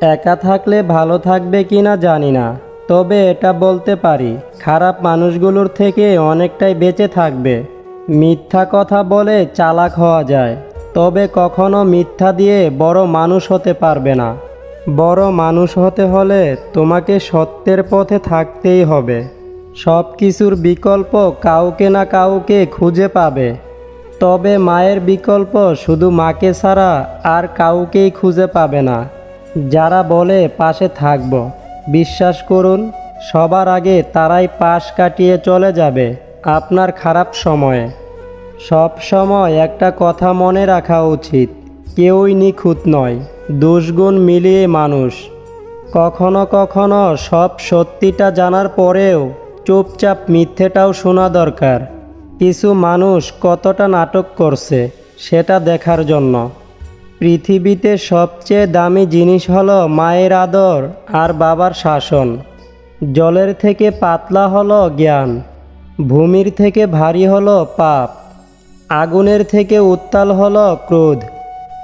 একা থাকলে ভালো থাকবে কিনা জানি না, তবে এটা বলতে পারি খারাপ মানুষগুলোর থেকে অনেকটাই বেঁচে থাকবে। মিথ্যা কথা বলে চালাক হওয়া যায়, তবে কখনো মিথ্যা দিয়ে বড় মানুষ হতে পারবে না। বড় মানুষ হতে হলে তোমাকে সত্যের পথে থাকতেই হবে। সব কিছুর বিকল্প কাউকে না কাউকে খুঁজে পাবে, তবে মায়ের বিকল্প শুধু মাকে ছাড়া আর কাউকেই খুঁজে পাবে না। যারা বলে পাশে থাকব, বিশ্বাস করুন সবার আগে তারাই পাশ কাটিয়ে চলে যাবে আপনার খারাপ সময়ে। সব সময় একটা কথা মনে রাখা উচিত, কেউই নিখুঁত নয়, দোষগুণ মিলিয়ে মানুষ। কখনো কখনো সব সত্যিটা জানার পরেও চুপচাপ মিথ্যেটাও শোনা দরকার। কিছু মানুষ কতটা নাটক করছে সেটা দেখার জন্য। পৃথিবীতে সবচেয়ে দামি জিনিস হলো মায়ের আদর আর বাবার শাসন। জলের থেকে পাতলা হলো জ্ঞান, ভূমির থেকে ভারী হলো পাপ, আগুনের থেকে উত্তাল হলো ক্রোধ,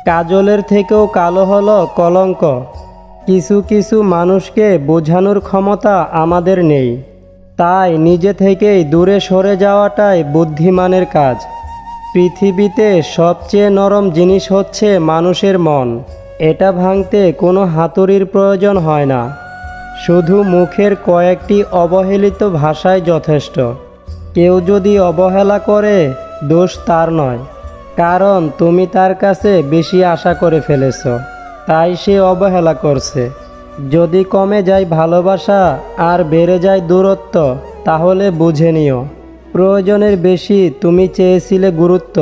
কাজলের থেকেও কালো হলো কলঙ্ক। কিছু কিছু মানুষকে বোঝানোর ক্ষমতা আমাদের নেই, তাই নিজে থেকেই দূরে সরে যাওয়াটাই বুদ্ধিমানের কাজ। পৃথিবীতে সবচেয়ে নরম জিনিস হচ্ছে মানুষের মন। এটা ভাঙতে কোনো হাতুড়ির প্রয়োজন হয় না, শুধু মুখের কয়েকটি অবহেলিত ভাষাই যথেষ্ট। কেউ যদি অবহেলা করে, দোষ তার নয়, কারণ তুমি তার কাছে বেশি আশা করে ফেলেছ, তাই সে অবহেলা করছে। যদি কমে যায় ভালোবাসা আর বেড়ে যায় দূরত্ব, তাহলে বুঝে নিও প্রয়োজনের বেশি তুমি চেয়েছিলে গুরুত্ব।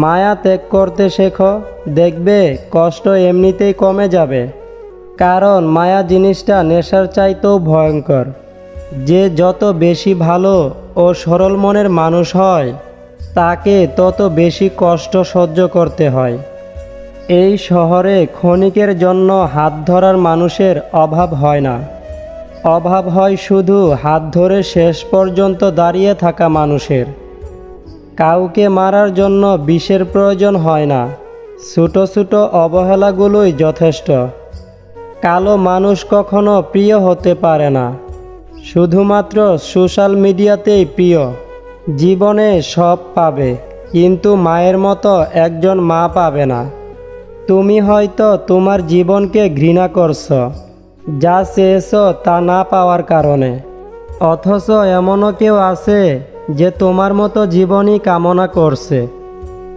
মায়া ত্যাগ করতে শেখো, দেখবে কষ্ট এমনিতেই কমে যাবে। কারণ মায়া জিনিসটা নেশার চাইতেও ভয়ঙ্কর। যে যত বেশি ভালো ও সরল মনের মানুষ হয়, তাকে তত বেশি কষ্ট সহ্য করতে হয়। এই শহরে ক্ষণিকের জন্য হাত ধরার মানুষের অভাব হয় না, অভাব হয় শুধু হাত ধরে শেষ পর্যন্ত দাঁড়িয়ে থাকা মানুষের। কাউকে মারার জন্য বিষের প্রয়োজন হয় না, ছোটো ছোটো অবহেলাগুলোই যথেষ্ট। কালো মানুষ কখনো প্রিয় হতে পারে না, শুধুমাত্র সোশ্যাল মিডিয়াতেই প্রিয়। জীবনে সব পাবে, কিন্তু মায়ের মতো একজন মা পাবে না। তুমি হয়তো তোমার জীবনকে ঘৃণা করছো, যা চেয়েছো তা না পাওয়ার কারণে। অথচ এমনও কেউ আছে যে তোমার মতো জীবনই কামনা করছে।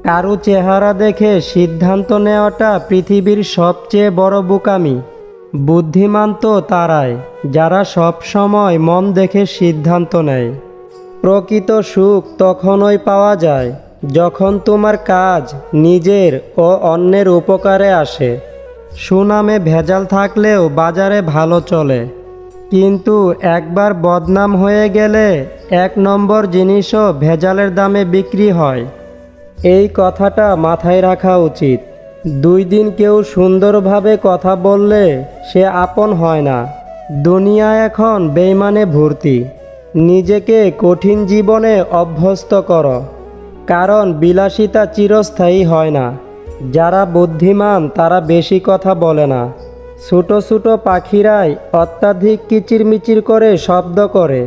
কারো চেহারা দেখে সিদ্ধান্ত নেওয়াটা পৃথিবীর সবচেয়ে বড় বোকামি। বুদ্ধিমান তো তারাই যারা সব সময় মন দেখে সিদ্ধান্ত নেয়। প্রকৃত সুখ তখনই পাওয়া যায় যখন তোমার কাজ নিজের ও অন্যের উপকারে আসে। সুনামে ভেজাল থাকলেও বাজারে ভালো চলে, কিন্তু একবার বদনাম হয়ে গেলে 1 নম্বর জিনিসও ভেজালের দামে বিক্রি হয়। এই কথাটা মাথায় রাখা উচিত। 2 দিন কেউ সুন্দরভাবে কথা বললে সে আপন হয় না। দুনিয়া এখন বেইমানে ভর্তি। নিজেকে কঠিন জীবনে অভ্যস্ত করো, কারণ বিলাসিতা চিরস্থায়ী হয় না। যারা বুদ্ধিমান তারা বেশি কথা বলে না। ছোটো ছোটো পাখিরাই অত্যাধিক কিচিরমিচির করে শব্দ করে।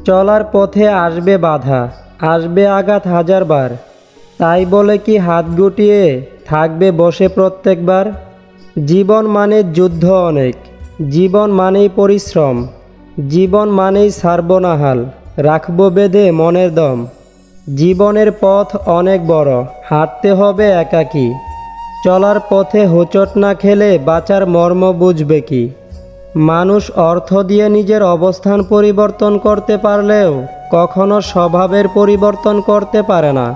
চলার পথে আসবে বাধা, আসবে আঘাত হাজারবার, তাই বলে কি হাত গুটিয়ে থাকবে বসে প্রত্যেকবার? জীবন মানে যুদ্ধ অনেক, জীবন মানেই পরিশ্রম, জীবন মানেই ছাড়বো না হাল, রাখবো বেঁধে মনের দম। জীবনের পথ অনেক বড়, হাঁটতে হবে একাকী। চলার পথে হোঁচট না খেলে বাঁচার মর্ম বুঝবে কি? মানুষ অর্থ দিয়ে নিজের অবস্থান পরিবর্তন করতে পারলেও কখনো স্বভাবের পরিবর্তন করতে পারে না।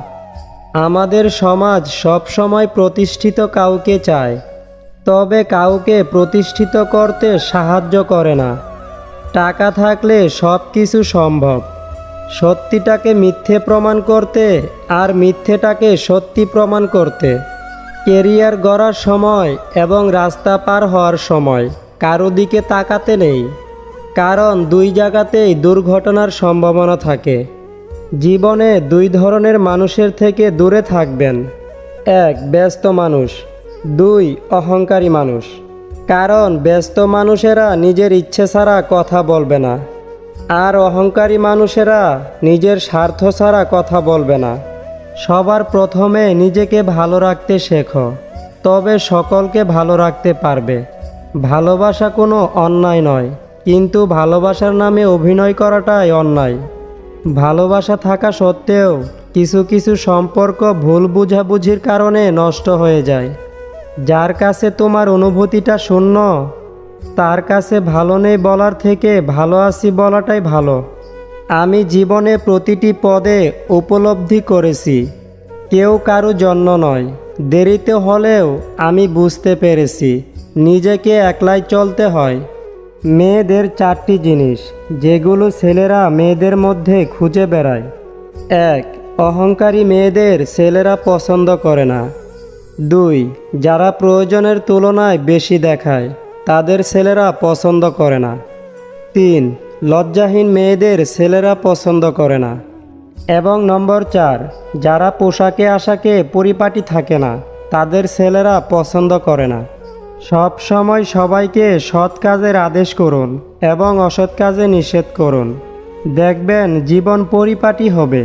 আমাদের সমাজ সব সময় প্রতিষ্ঠিত কাউকে চায়, তবে কাউকে প্রতিষ্ঠিত করতে সাহায্য করে না। টাকা থাকলে সব কিছু সম্ভব, সত্যিটাকে মিথ্যে প্রমাণ করতে আর মিথ্যেটাকে সত্যি প্রমাণ করতে। কেরিয়ার গড়ার সময় এবং রাস্তা পার হওয়ার সময় কারো দিকে তাকাতে নেই, কারণ 2 জায়গাতেই দুর্ঘটনার সম্ভাবনা থাকে। জীবনে 2 ধরনের মানুষের থেকে দূরে থাকবেন। 1 ব্যস্ত মানুষ, 2 অহংকারী মানুষ। কারণ ব্যস্ত মানুষেরা নিজের ইচ্ছে ছাড়া কথা বলবে না, আর অহংকারী মানুষেরা নিজের স্বার্থ ছাড়া কথা বলবে না। সবার প্রথমে নিজেকে ভালো রাখতে শেখো, তবে সকলকে ভালো রাখতে পারবে। ভালোবাসা কোনো অন্যায় নয়, কিন্তু ভালোবাসার নামে অভিনয় করাটাই অন্যায়। ভালোবাসা থাকা সত্ত্বেও কিছু কিছু সম্পর্ক ভুল বোঝাবুঝির কারণে নষ্ট হয়ে যায়। যার কাছে তোমার অনুভূতিটা শূন্য, তার কাছে ভালো নেই বলার থেকে ভালো আছি বলাটাই ভালো। আমি জীবনে প্রতিটি পদে উপলব্ধি করেছি, কেউ কারো জন্য নয়। দেরিতে হলেও আমি বুঝতে পেরেছি নিজেকে একলাই চলতে হয়। মেয়েদের 4টি জিনিস যেগুলো ছেলেরা মেয়েদের মধ্যে খুঁজে বেড়ায়। 1. অহংকারী মেয়েদের ছেলেরা পছন্দ করে না। 2. যারা প্রয়োজনের তুলনায় বেশি দেখায়, তাদের ছেলেরা পছন্দ করে না। 3. লজ্জাহীন মেয়েদের ছেলেরা পছন্দ করে না। এবং নম্বর 4, যারা পোশাকে আশাকে পরিপাটি থাকে না, তাদের ছেলেরা পছন্দ করে না। সব সময় সবাইকে সৎ কাজের আদেশ করুন এবং অসৎ কাজে নিষেধ করুন। দেখবেন জীবন পরিপাটি হবে।